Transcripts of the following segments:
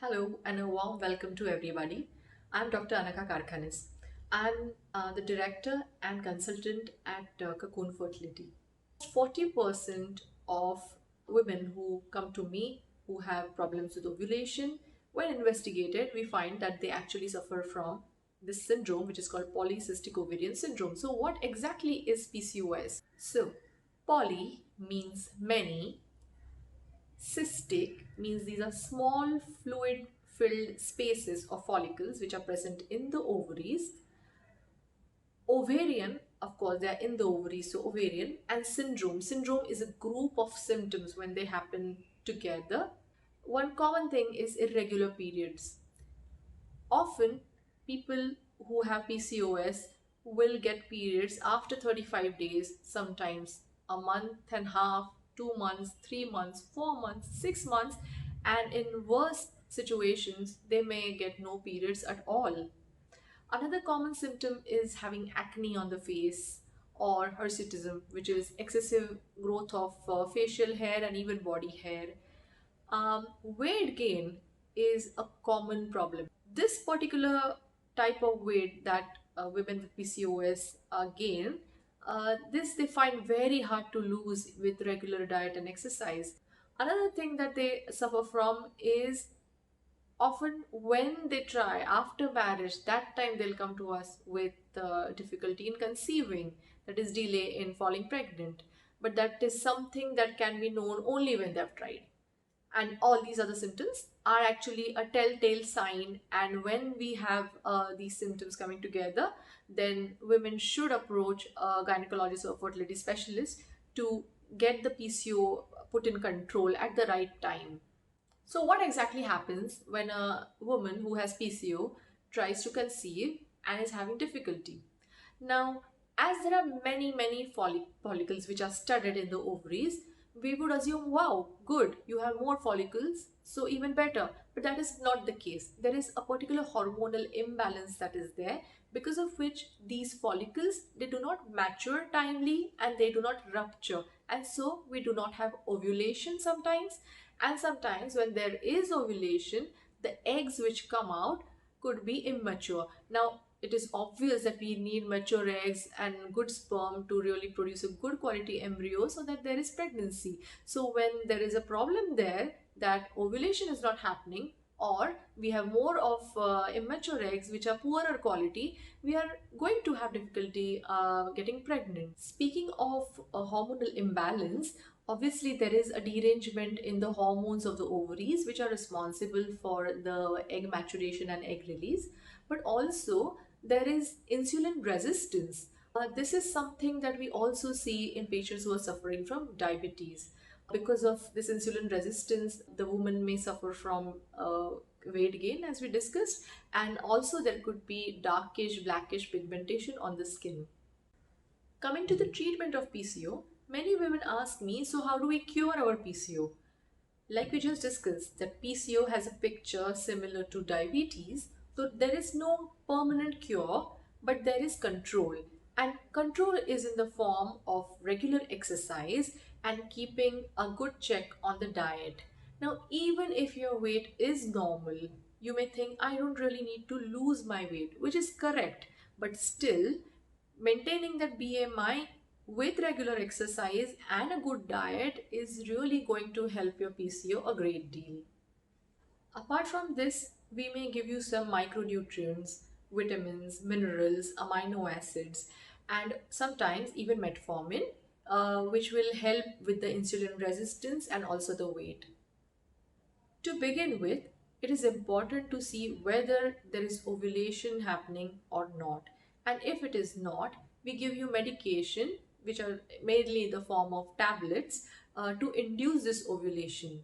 Hello and a warm welcome to everybody. I'm Dr. Anaka Karkhanis. I'm the director and consultant at Cocoon Fertility. 40% of women who come to me who have problems with ovulation, when investigated, we find that they actually suffer from this syndrome, which is called polycystic ovarian syndrome. So, what exactly is PCOS? So, poly means many. Cystic means these are small fluid filled spaces or follicles which are present in the ovaries. Ovarian, of course, they are in the ovaries, so ovarian. And syndrome. Syndrome is a group of symptoms when they happen together. One common thing is irregular periods. Often, people who have PCOS will get periods after 35 days, sometimes a month and a half, 2 months, 3 months, 4 months, 6 months, and in worse situations, they may get no periods at all. Another common symptom is having acne on the face or hirsutism, which is excessive growth of facial hair and even body hair. Weight gain is a common problem. This particular type of weight that women with PCOS gain, this they find very hard to lose with regular diet and exercise. Another thing that they suffer from is often when they try after marriage, that time they'll come to us with difficulty in conceiving, that is delay in falling pregnant. But that is something that can be known only when they've tried, and all these other symptoms are actually a telltale sign. And when we have these symptoms coming together, then women should approach a gynecologist or fertility specialist to get the PCO put in control at the right time. So what exactly happens when a woman who has PCO tries to conceive and is having difficulty? Now, as there are many follicles which are studded in the ovaries, we would assume, wow, good, you have more follicles, so even better. But that is not the case. There is a particular hormonal imbalance that is there, because of which these follicles, they do not mature timely and they do not rupture. And so we do not have ovulation sometimes. And sometimes when there is ovulation, the eggs which come out could be immature. Now, it is obvious that we need mature eggs and good sperm to really produce a good quality embryo so that there is pregnancy. So when there is a problem there that ovulation is not happening, or we have more of immature eggs which are poorer quality, we are going to have difficulty getting pregnant. Speaking of a hormonal imbalance, obviously there is a derangement in the hormones of the ovaries which are responsible for the egg maturation and egg release, but also there is insulin resistance. This is something that we also see in patients who are suffering from diabetes. Because of this insulin resistance, the woman may suffer from weight gain, as we discussed, and also there could be darkish, blackish pigmentation on the skin. Coming to the treatment of PCO, many women ask me, so how do we cure our PCO? Like we just discussed, that PCO has a picture similar to diabetes, so there is no permanent cure, but there is control. And control is in the form of regular exercise and keeping a good check on the diet. Now, even if your weight is normal, you may think, I don't really need to lose my weight, which is correct, but still, maintaining that BMI with regular exercise and a good diet is really going to help your PCO a great deal. Apart from this, we may give you some micronutrients, vitamins, minerals, amino acids, and sometimes even metformin, which will help with the insulin resistance and also the weight. To begin with, it is important to see whether there is ovulation happening or not. And if it is not, we give you medication, which are mainly in the form of tablets, to induce this ovulation.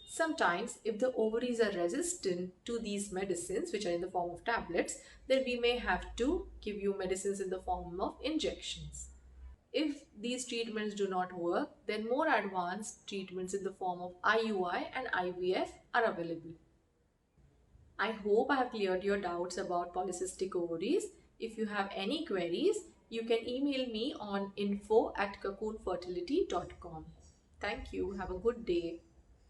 Sometimes, if the ovaries are resistant to these medicines, which are in the form of tablets, then we may have to give you medicines in the form of injections. If these treatments do not work, then more advanced treatments in the form of IUI and IVF are available. I hope I have cleared your doubts about polycystic ovaries. If you have any queries, you can email me on info@cocoonfertility.com. Thank you. Have a good day.